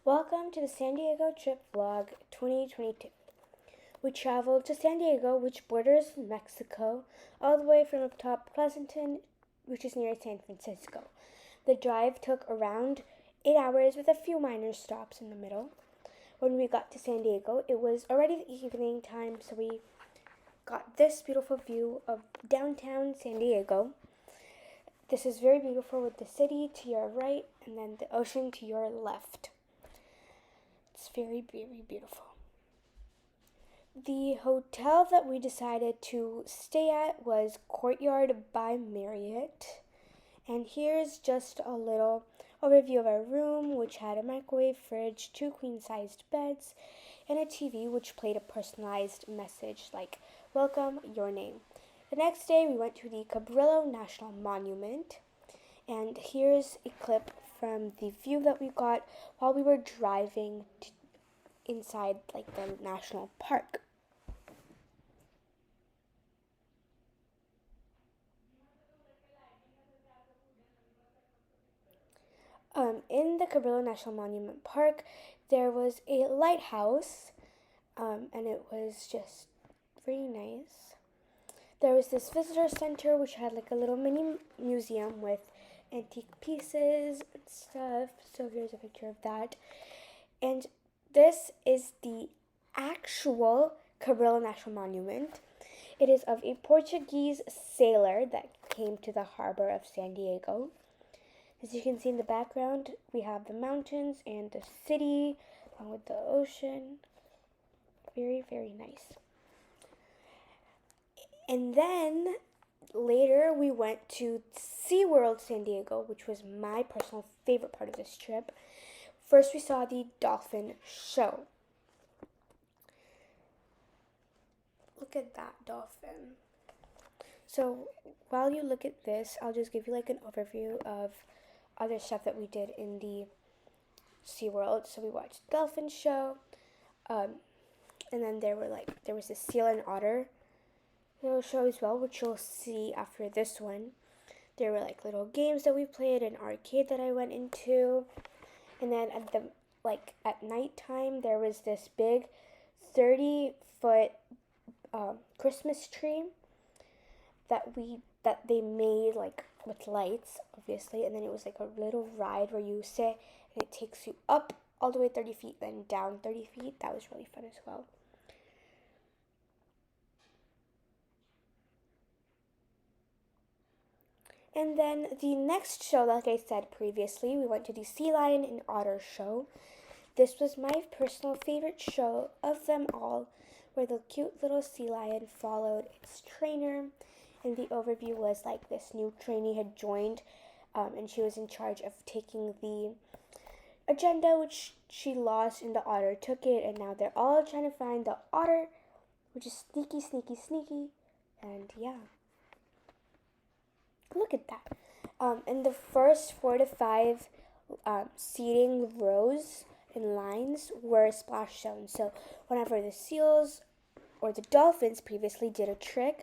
Welcome to the San Diego Trip Vlog 2022. We traveled to San Diego, which borders Mexico, all the way from up top Pleasanton, which is near San Francisco. The drive took around 8 hours with a few minor stops in the middle. When we got to San Diego, it was already the evening time, so we got this beautiful view of downtown San Diego. This is very beautiful with the city to your right and then the ocean to your left. It's very, very beautiful. The hotel that we decided to stay at was Courtyard by Marriott. And here's just a little overview of our room, which had a microwave, fridge, 2 queen-sized beds, and a TV which played a personalized message like, "Welcome, your name." The next day, we went to the Cabrillo National Monument. And here's a clip from the view that we got while we were driving inside the national park. In the Cabrillo National Monument Park, there was a lighthouse, and it was just really nice. There was this visitor center which had like a little mini museum with antique pieces and stuff. So here's a picture of that. And this is the actual Cabrillo National Monument. It is of a Portuguese sailor that came to the harbor of San Diego. As you can see in the background, we have the mountains and the city along with the ocean. Very, very nice. And then later we went to SeaWorld San Diego, which was my personal favorite part of this trip. First we saw the dolphin show. Look at that dolphin. So while you look at this, I'll just give you like an overview of other stuff that we did in the SeaWorld. So we watched the dolphin show, and then there was a seal and otter little show as well, which you'll see after this one. There were like little games that we played, an arcade that I went into, and then at nighttime there was this big 30-foot Christmas tree that they made like with lights, obviously, and then it was like a little ride where you sit and it takes you up all the way 30 feet, then down 30 feet. That was really fun as well. And then the next show, like I said previously, we went to the Sea Lion and Otter show. This was my personal favorite show of them all, where the cute little sea lion followed its trainer, and the overview was like this new trainee had joined, and she was in charge of taking the agenda, which she lost, and the otter took it, and now they're all trying to find the otter, which is sneaky, sneaky, sneaky, and yeah. Look at that. In the first 4 to 5 seating rows and lines were splash zones. So whenever the seals or the dolphins previously did a trick,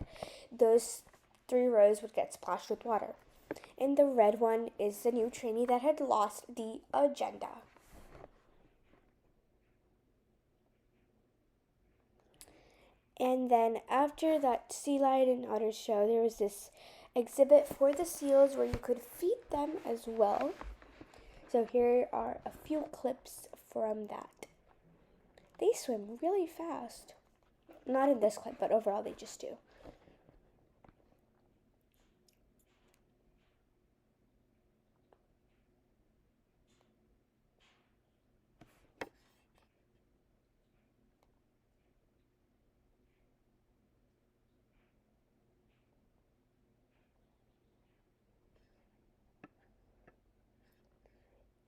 those 3 rows would get splashed with water. And the red one is the new trainee that had lost the agenda. And then after that sea lion and otter show, there was this exhibit for the seals where you could feed them as well. So here are a few clips from that. They swim really fast. Not in this clip, but overall they just do.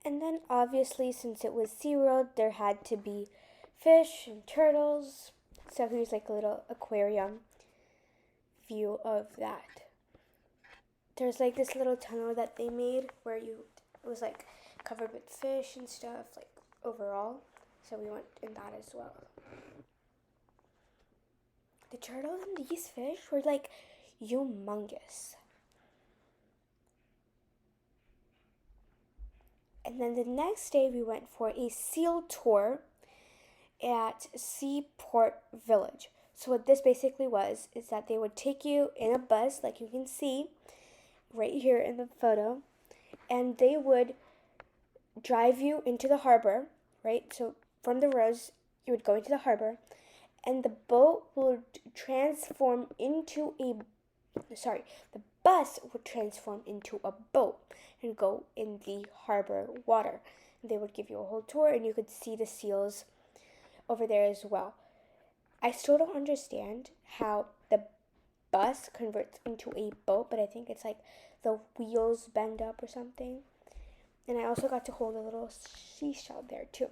And then obviously, since it was SeaWorld, there had to be fish and turtles. So here's like a little aquarium view of that. There's like this little tunnel that they made where it was like covered with fish and stuff, like overall. So we went in that as well. The turtles and these fish were like humongous. And then the next day we went for a seal tour at SeaPort Village. So what this basically was is that they would take you in a bus, like you can see right here in the photo, and they would drive you into the harbor, right? So from the roads, you would go into the harbor, and the boat would transform into the bus would transform into a boat and go in the harbor water. They would give you a whole tour, and you could see the seals over there as well. I still don't understand how the bus converts into a boat, but I think it's like the wheels bend up or something. And I also got to hold a little seashell there too.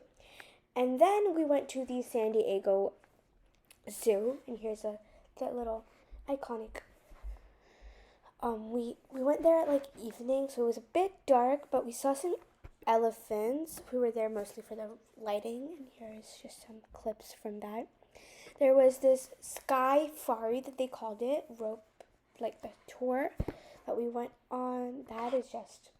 And then we went to the Sandiego Zoo, and here's that little iconic. We went there at like evening, so it was a bit dark, but we saw some elephants. We were there mostly for the lighting, and here's just some clips from that. There was this sky safari that they called it, rope, like the tour that we went on. That is just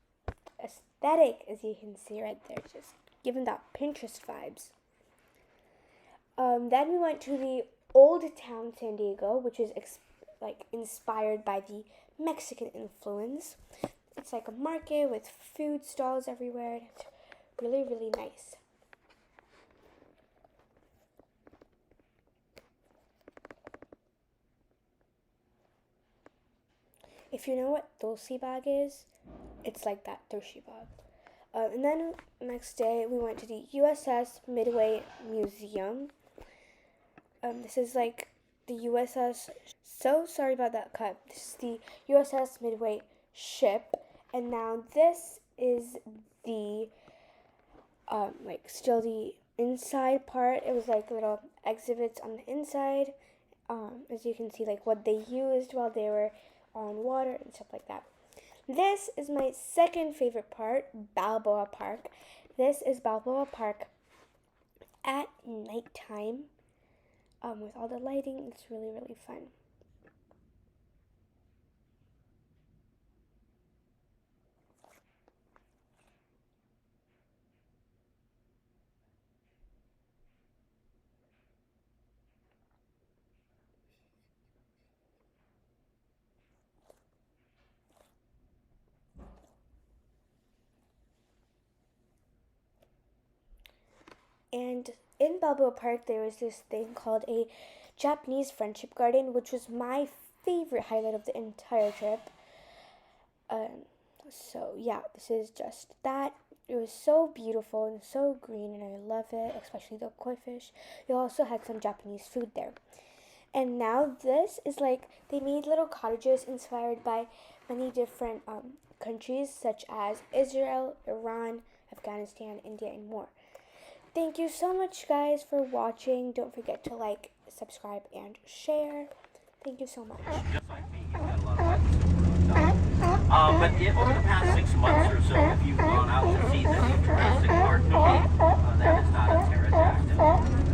aesthetic, as you can see right there, just giving that Pinterest vibes. Then we went to the Old Town San Diego, which is inspired by the Mexican influence. It's like a market with food stalls everywhere. It's really, really nice. If you know what dulce bag is, it's like that dulce bag. And then next day we went to the USS Midway Museum. This is like the USS. So sorry about that cut. This is the USS Midway ship, and now this is the still the inside part. It was like little exhibits on the inside. As you can see, like what they used while they were on water and stuff like that. This is my second favorite part, Balboa Park. This is Balboa Park at nighttime. With all the lighting, it's really, really fun. And in Balboa Park, there was this thing called a Japanese friendship garden, which was my favorite highlight of the entire trip. So yeah, this is just that. It was so beautiful and so green, and I love it, especially the koi fish. We also had some Japanese food there. And now this is like, they made little cottages inspired by many different countries, such as Israel, Iran, Afghanistan, India, and more. Thank you so much, guys, for watching. Don't forget to like, subscribe, and share. Thank you so much. Just like me, you've got a lot of but over the past 6 months or so, if you've gone out to see the new Jurassic Park movie, that is not a pterodactyl.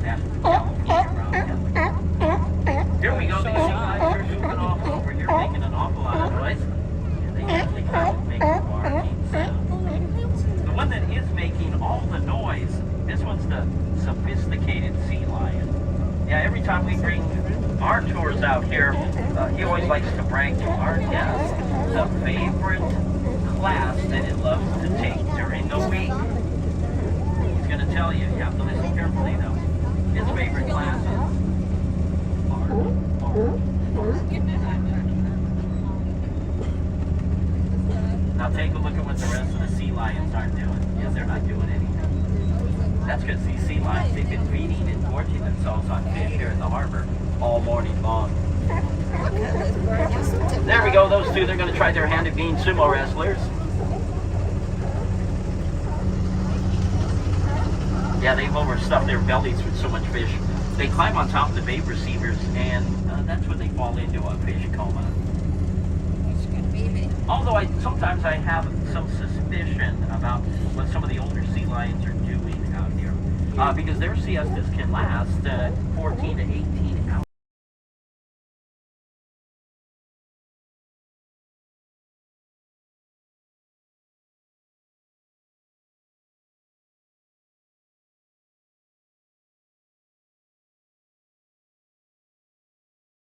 That is California brown. Here we go. These sea lions are moving off over here, making an awful lot of noise. And they usually kind of make a barking sound. The one that is making all the noise, this one's the sophisticated sea lion. Yeah, every time we bring our tours out here, he always likes to brag to our guests the favorite class that it loves to take during the week. He's going to tell you. You have to listen carefully, though. His favorite class is art. Now take a look at what the rest of the sea lions aren't doing. Yes, they're not doing anything. That's because these sea lions, they've been feeding and gorging themselves on fish here in the harbor all morning long. There we go, those two, they're going to try their hand at being sumo wrestlers. Yeah, they've overstuffed their bellies with so much fish. They climb on top of the bait receivers, and that's when they fall into a fish coma. Although sometimes I have some suspicion about what some of the older sea lions are doing out here. Because their siestas can last 14 to 18